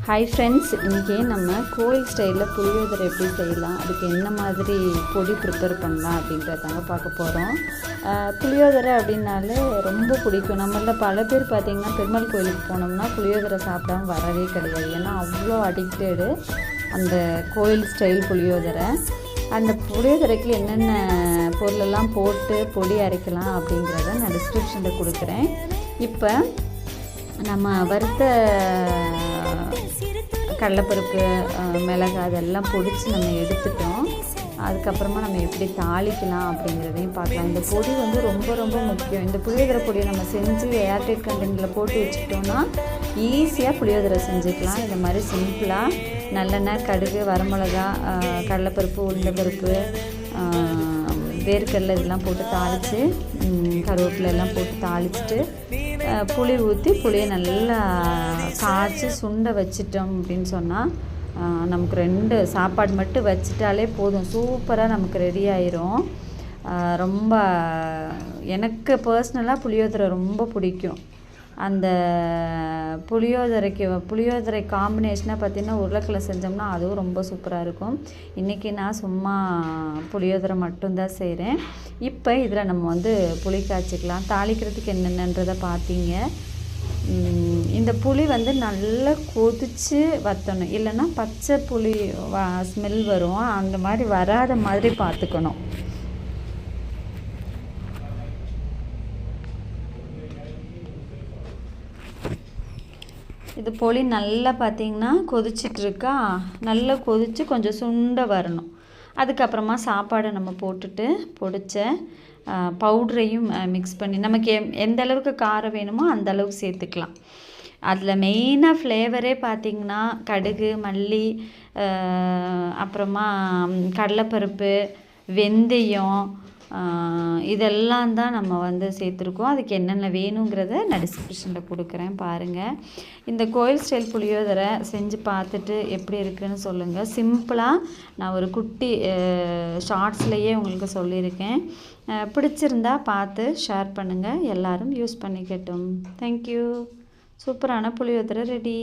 Hi friends, இன்றைக்கி நம்ம கோயில் ஸ்டைலில் புளியோதரை எப்படி செய்யலாம், அதுக்கு என்ன மாதிரி பொடி ப்ரிப்பேர் பண்ணலாம் அப்படின்றதாங்க பார்க்க போகிறோம். புளியோதரை அப்படின்னாலே ரொம்ப பிடிக்கும். நம்மளில் பல பேர் பார்த்திங்கன்னா பெருமாள் கோயிலுக்கு போனோம்னா புளியோதரை சாப்பிடாம வரவே கிடையாது. ஏன்னா அவ்வளோ அடிக்டடு அந்த கோயில் ஸ்டைல் புளியோதரை. அந்த புளியோதரைக்கு என்னென்ன பொருளெல்லாம் போட்டு பொடி அரைக்கலாம் அப்படிங்கிறத நான் டிஸ்கிரிப்ஷனில் கொடுக்குறேன். இப்போ நம்ம வறுத்த கடலைப்பருப்பு, மிளகு அதெல்லாம் பொடிச்சு நம்ம எடுத்துட்டோம். அதுக்கப்புறமா நம்ம எப்படி தாளிக்கலாம் அப்படிங்கிறதையும் பார்க்கலாம். இந்த பொடி வந்து ரொம்ப ரொம்ப முக்கியம். இந்த புளியோதரை பொடியை நம்ம செஞ்சு ஏர்டைட் கண்டெய்னரில் போட்டு வச்சுக்கிட்டோன்னா ஈஸியாக புளியோதரை செஞ்சுக்கலாம். இந்த மாதிரி சிம்பிளாக நல்லெண்ணெய், கடுகு, வரமிளகா, கடலைப்பருப்பு, உளுந்தம்பருப்பு, வேர்க்கடலை இதெல்லாம் போட்டு தாளித்து, கருவேப்பிலை எல்லாம் போட்டு தாளிச்சிட்டு புளி ஊற்றி புளியை நல்லா காய்ச்சி சுண்டை வச்சிட்டோம் அப்படின்னு சொன்னால் நமக்கு 2 சாப்பாடு மட்டும் வச்சிட்டாலே போதும், சூப்பராக நமக்கு ரெடி ஆயிரும். ரொம்ப எனக்கு பர்சனலாக புளியோதரை ரொம்ப பிடிக்கும். அந்த புளியோதரை காம்பினேஷனாக பார்த்திங்கன்னா உருளைக்கிழங்கு செஞ்சோம்னா அதுவும் ரொம்ப சூப்பராக இருக்கும். இன்றைக்கி நான் சும்மா புளியோதரை மட்டும்தான் செய்கிறேன். இப்போ இதில் நம்ம வந்து புளி காய்ச்சிக்கலாம். தாளிக்கிறதுக்கு என்னென்னன்றதை பார்த்தீங்க. இந்த புளி வந்து நல்லா கொதித்து வற்றணும், இல்லைன்னா பச்சை புளி ஸ்மெல் வரும். அந்த மாதிரி வராத மாதிரி பார்த்துக்கணும். இது புளி நல்லா பார்த்திங்கன்னா கொதிச்சிட்ருக்கா, நல்லா கொதித்து கொஞ்சம் சுண்ட வரணும். அதுக்கப்புறமா சாப்பாடை நம்ம போட்டுட்டு பொடிச்ச பவுட்ரையும் மிக்ஸ் பண்ணி நமக்கு எந்த அளவுக்கு காரம் வேணுமோ அந்த அளவுக்கு சேர்த்துக்கலாம். அதில் மெயினாக ஃப்ளேவரே பார்த்திங்கன்னா கடுகு, மல்லி, அப்புறமா கடலைப்பருப்பு, வெந்தயம், இதெல்லாம் தான் நம்ம வந்து சேர்த்துருக்கோம். அதுக்கு என்னென்ன வேணுங்கிறத நான் டிஸ்கிரிப்ஷனில் கொடுக்குறேன், பாருங்கள். இந்த கோயில் ஸ்டைல் புளியோதரை செஞ்சு பார்த்துட்டு எப்படி இருக்குதுன்னு சொல்லுங்கள். சிம்பிளாக நான் ஒரு குட்டி ஷார்ட்ஸ்லேயே உங்களுக்கு சொல்லியிருக்கேன். பிடிச்சிருந்தா பார்த்து ஷேர் பண்ணுங்கள், எல்லோரும் யூஸ் பண்ணிக்கட்டும். தேங்க்யூ. சூப்பரான புளியோதரை ரெடி.